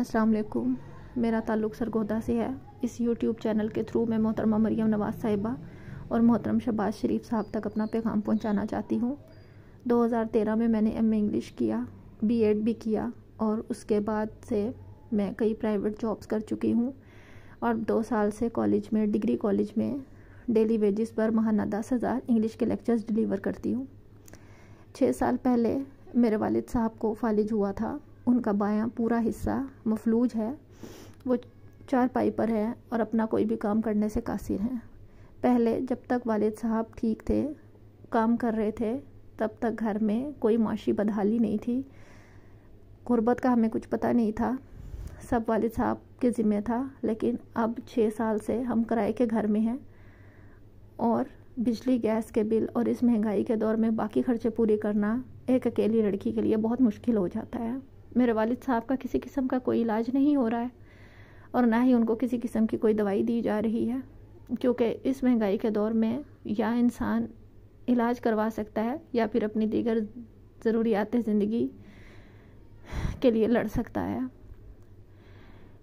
अस्सलाम वालेकुम। मेरा ताल्लुक़ सरगोदा से है। इस यूट्यूब चैनल के थ्रू मैं मोहतरमा मरियम नवाज़ साहिबा और मोहतरम शहबाज शरीफ साहब तक अपना पैगाम पहुंचाना चाहती हूं। 2013 में मैंने एमए इंग्लिश किया, बीएड भी किया और उसके बाद से मैं कई प्राइवेट जॉब्स कर चुकी हूं और 2 साल से कॉलेज में, डिग्री कॉलेज में डेली वेजिस पर माहाना 10,000 इंग्लिश के लेक्चर्स डिलीवर करती हूँ। 6 साल पहले मेरे वालिद साहब को फालिज हुआ था। उनका बायां पूरा हिस्सा मफलूज है, वो चारपाई पर है और अपना कोई भी काम करने से कासिर हैं। पहले जब तक वालिद साहब ठीक थे, काम कर रहे थे, तब तक घर में कोई माशी बदहाली नहीं थी। गुर्बत का हमें कुछ पता नहीं था, सब वालिद साहब के ज़िम्मे था। लेकिन अब 6 साल से हम किराए के घर में हैं और बिजली गैस के बिल और इस महंगाई के दौर में बाकी खर्चे पूरे करना एक अकेली लड़की के लिए बहुत मुश्किल हो जाता है। मेरे वालिद साहब का किसी किस्म का कोई इलाज नहीं हो रहा है और ना ही उनको किसी किस्म की कोई दवाई दी जा रही है, क्योंकि इस महंगाई के दौर में या इंसान इलाज करवा सकता है या फिर अपनी दीगर ज़रूरियात ज़िंदगी के लिए लड़ सकता है।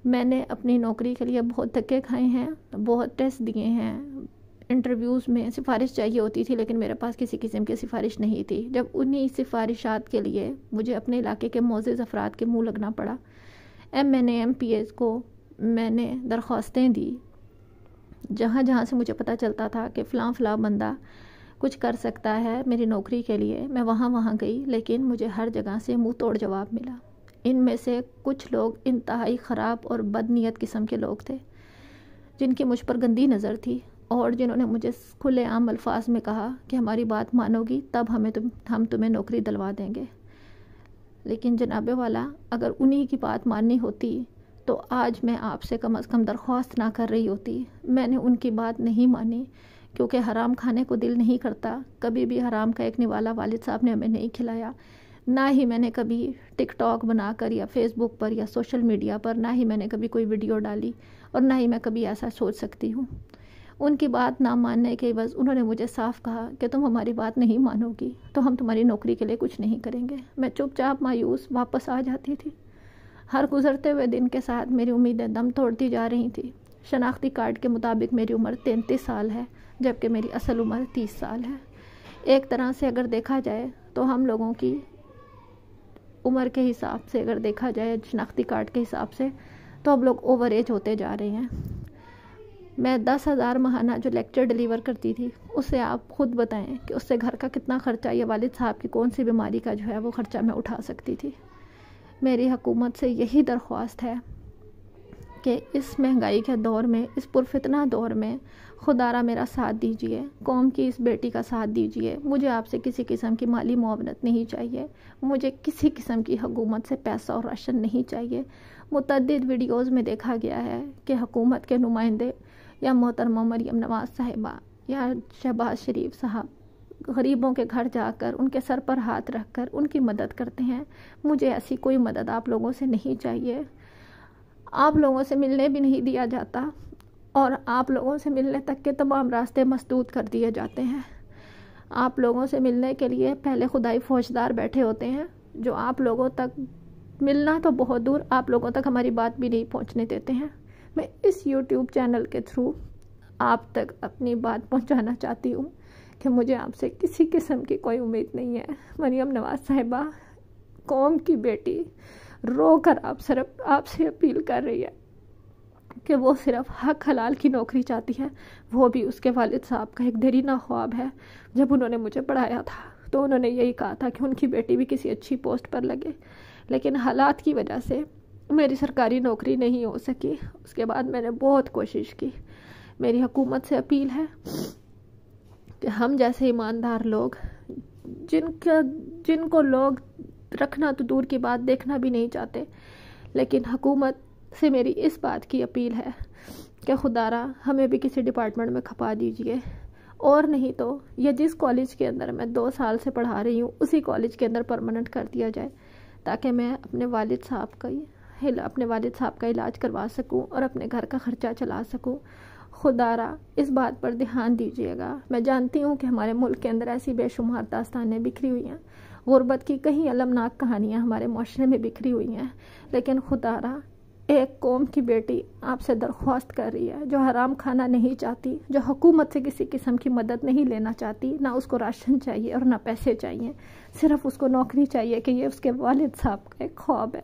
मैंने अपनी नौकरी के लिए बहुत धक्के खाए हैं, बहुत टेस्ट दिए हैं। इंटरव्यूज़ में सिफारिश चाहिए होती थी, लेकिन मेरे पास किसी किस्म की सिफारिश नहीं थी। जब उन्हीं सिफारिशात के लिए मुझे अपने इलाके के मोअज़्ज़ज़ अफराद के मुंह लगना पड़ा। MNA-MPS को मैंने दरख्वास्तें दी। जहाँ जहाँ से मुझे पता चलता था कि फ़लाँ बंदा कुछ कर सकता है मेरी नौकरी के लिए, मैं वहाँ गई, लेकिन मुझे हर जगह से मुँह तोड़ जवाब मिला। इनमें से कुछ लोग इंतहाई ख़राब और बदनीयत किस्म के लोग थे, जिनकी मुझ पर गंदी नज़र थी और जिन्होंने मुझे खुलेआम अल्फाज में कहा कि हमारी बात मानोगी तब हम तुम्हें नौकरी दिलवा देंगे। लेकिन जनाबे वाला, अगर उन्हीं की बात माननी होती तो आज मैं आपसे कम से कम दरख्वास्त ना कर रही होती। मैंने उनकी बात नहीं मानी, क्योंकि हराम खाने को दिल नहीं करता। कभी भी हराम का एक निवाला वालिद साहब ने हमें नहीं खिलाया। ना ही मैंने कभी टिकटॉक बनाकर या फेसबुक पर या सोशल मीडिया पर, ना ही मैंने कभी कोई वीडियो डाली और ना ही मैं कभी ऐसा सोच सकती हूँ। उनकी बात ना मानने के एवज़ उन्होंने मुझे साफ कहा कि तुम हमारी बात नहीं मानोगी तो हम तुम्हारी नौकरी के लिए कुछ नहीं करेंगे। मैं चुपचाप मायूस वापस आ जाती थी। हर गुजरते हुए दिन के साथ मेरी उम्मीदें दम तोड़ती जा रही थी। शनाख्ती कार्ड के मुताबिक मेरी उम्र 33 साल है, जबकि मेरी असल उम्र 30 साल है। एक तरह से अगर देखा जाए तो हम लोगों की उम्र के हिसाब से, अगर देखा जाए शनाख्ती कार्ड के हिसाब से, तो अब लोग ओवर एज होते जा रहे हैं। मैं 10,000 माहाना जो लेक्चर डिलीवर करती थी, उससे आप खुद बताएं कि उससे घर का कितना ख़र्चा या वालिद साहब की कौन सी बीमारी का जो है वो ख़र्चा मैं उठा सकती थी। मेरी हुकूमत से यही दरख्वास्त है कि इस महंगाई के दौर में, इस पुरफितना दौर में, खुदारा मेरा साथ दीजिए, कौम की इस बेटी का साथ दीजिए। मुझे आपसे किसी किस्म की माली मुआवनत नहीं चाहिए, मुझे किसी किस्म की हुकूमत से पैसा और राशन नहीं चाहिए। मुतअद्दिद वीडियोज़ में देखा गया है कि हुकूमत के नुमाइंदे या मोहतरमा मरियम नवाज़ साहिबा या शहबाज शरीफ साहब गरीबों के घर जाकर उनके सर पर हाथ रखकर उनकी मदद करते हैं। मुझे ऐसी कोई मदद आप लोगों से नहीं चाहिए। आप लोगों से मिलने भी नहीं दिया जाता और आप लोगों से मिलने तक के तमाम रास्ते मसदूद कर दिए जाते हैं। आप लोगों से मिलने के लिए पहले खुदाई फौजदार बैठे होते हैं, जो आप लोगों तक मिलना तो बहुत दूर, आप लोगों तक हमारी बात भी नहीं पहुंचने देते हैं। मैं इस यूट्यूब चैनल के थ्रू आप तक अपनी बात पहुंचाना चाहती हूँ कि मुझे आपसे किसी किस्म की कोई उम्मीद नहीं है। मरियम नवाज़ साहिबा, कौम की बेटी, रो कर आपसे अपील कर रही है कि वो सिर्फ हक हलाल की नौकरी चाहती है। वो भी उसके वालिद साहब का एक देरीना ख्वाब है। जब उन्होंने मुझे पढ़ाया था तो उन्होंने यही कहा था कि उनकी बेटी भी किसी अच्छी पोस्ट पर लगे, लेकिन हालात की वजह से मेरी सरकारी नौकरी नहीं हो सकी। उसके बाद मैंने बहुत कोशिश की। मेरी हुकूमत से अपील है कि हम जैसे ईमानदार लोग, जिनको लोग रखना तो दूर की बात, देखना भी नहीं चाहते, लेकिन हुकूमत से मेरी इस बात की अपील है कि खुदारा हमें भी किसी डिपार्टमेंट में खपा दीजिए, और नहीं तो ये जिस कॉलेज के अंदर मैं 2 साल से पढ़ा रही हूँ उसी कॉलेज के अंदर परमानेंट कर दिया जाए, ताकि मैं अपने वालिद साहब का इलाज करवा सकूं और अपने घर का ख़र्चा चला सकूं। खुदारा इस बात पर ध्यान दीजिएगा। मैं जानती हूँ कि हमारे मुल्क के अंदर ऐसी बेशुमार दास्तानें बिखरी हुई हैं, गुर्बत की कई अलमनाक कहानियाँ हमारे माशरे में बिखरी हुई हैं, लेकिन खुदारा एक कौम की बेटी आपसे दरख्वास्त कर रही है, जो हराम खाना नहीं चाहती, जो हुकूमत से किसी किस्म की मदद नहीं लेना चाहती, ना उसको राशन चाहिए और ना पैसे चाहिए, सिर्फ उसको नौकरी चाहिए कि ये उसके वालिद साहब का एक ख्वाब है।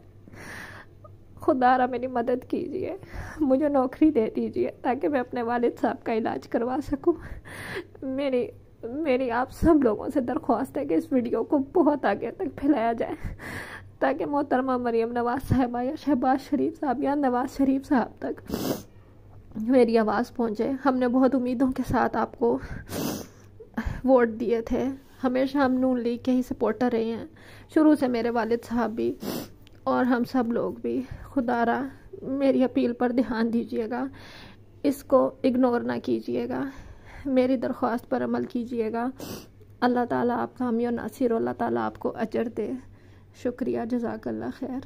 खुदारा मेरी मदद कीजिए, मुझे नौकरी दे दीजिए ताकि मैं अपने वालिद साहब का इलाज करवा सकूं। मेरी आप सब लोगों से दरख्वास्त है कि इस वीडियो को बहुत आगे तक फैलाया जाए ताकि मोहतरमा मरियम नवाज साहिबा या शहबाज शरीफ साहब या नवाज शरीफ साहब तक मेरी आवाज़ पहुँचे। हमने बहुत उम्मीदों के साथ आपको वोट दिए थे, हमेशा हम नून लीग के ही सपोर्टर रहे हैं, शुरू से मेरे वालिद साहब भी और हम सब लोग भी। खुदारा मेरी अपील पर ध्यान दीजिएगा, इसको इग्नोर ना कीजिएगा, मेरी दरख्वास्त पर अमल कीजिएगा। अल्लाह ताला आपका हामी और नासिर, अल्लाह ताला आपको अजर दे। शुक्रिया, जज़ाकल्लाह खैर।